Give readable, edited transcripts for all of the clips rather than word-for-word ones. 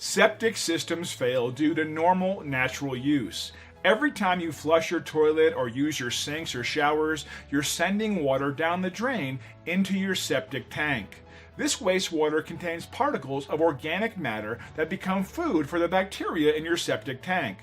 Septic systems fail due to normal, natural use. Every time you flush your toilet or use your sinks or showers, you're sending water down the drain into your septic tank. This wastewater contains particles of organic matter that become food for the bacteria in your septic tank.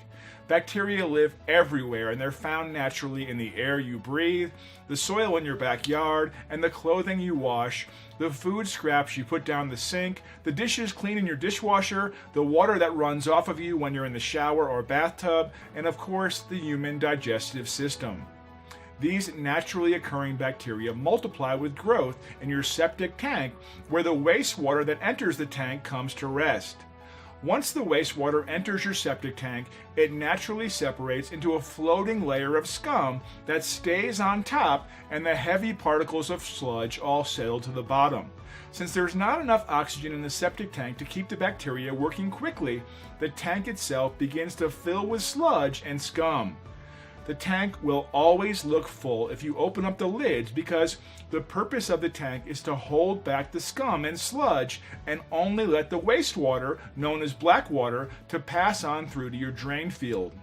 Bacteria live everywhere and they're found naturally in the air you breathe, the soil in your backyard, and the clothing you wash, the food scraps you put down the sink, the dishes clean in your dishwasher, the water that runs off of you when you're in the shower or bathtub, and of course, the human digestive system. These naturally occurring bacteria multiply with growth in your septic tank, where the wastewater that enters the tank comes to rest. Once the wastewater enters your septic tank, it naturally separates into a floating layer of scum that stays on top, and the heavy particles of sludge all settle to the bottom. Since there's not enough oxygen in the septic tank to keep the bacteria working quickly, the tank itself begins to fill with sludge and scum. The tank will always look full if you open up the lids, because the purpose of the tank is to hold back the scum and sludge and only let the wastewater, known as black water, to pass on through to your drain field.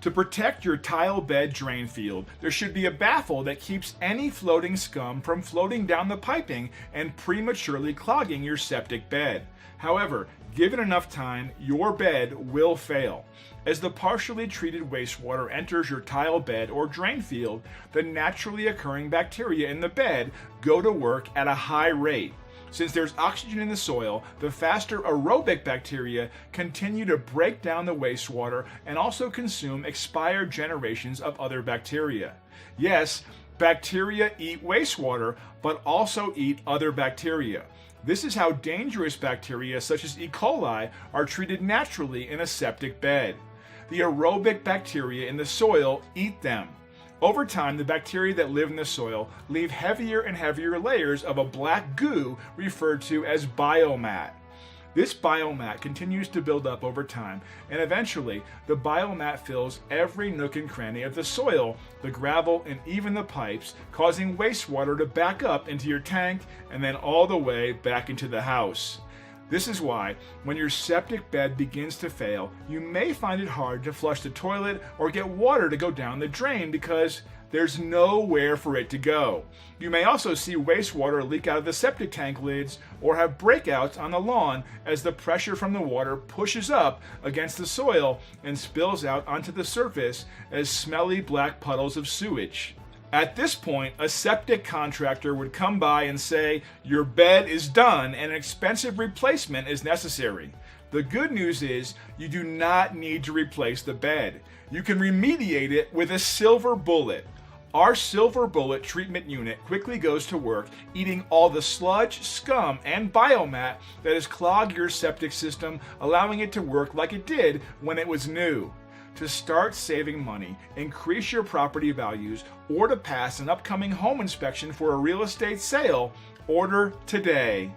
To protect your tile bed drain field, there should be a baffle that keeps any floating scum from floating down the piping and prematurely clogging your septic bed. However, given enough time, your bed will fail. As the partially treated wastewater enters your tile bed or drain field, the naturally occurring bacteria in the bed go to work at a high rate. Since there's oxygen in the soil, the faster aerobic bacteria continue to break down the wastewater and also consume expired generations of other bacteria. Yes, bacteria eat wastewater, but also eat other bacteria. This is how dangerous bacteria such as E. coli are treated naturally in a septic bed. The aerobic bacteria in the soil eat them. Over time, the bacteria that live in the soil leave heavier and heavier layers of a black goo referred to as biomat. This biomat continues to build up over time, and eventually the biomat fills every nook and cranny of the soil, the gravel, and even the pipes, causing wastewater to back up into your tank and then all the way back into the house. This is why, when your septic bed begins to fail, you may find it hard to flush the toilet or get water to go down the drain because there's nowhere for it to go. You may also see wastewater leak out of the septic tank lids or have breakouts on the lawn as the pressure from the water pushes up against the soil and spills out onto the surface as smelly black puddles of sewage. At this point, a septic contractor would come by and say, "Your bed is done and an expensive replacement is necessary." The good news is you do not need to replace the bed. You can remediate it with a silver bullet. Our silver bullet treatment unit quickly goes to work eating all the sludge, scum, and biomat that has clogged your septic system, allowing it to work like it did when it was new. To start saving money, increase your property values, or to pass an upcoming home inspection for a real estate sale, order today.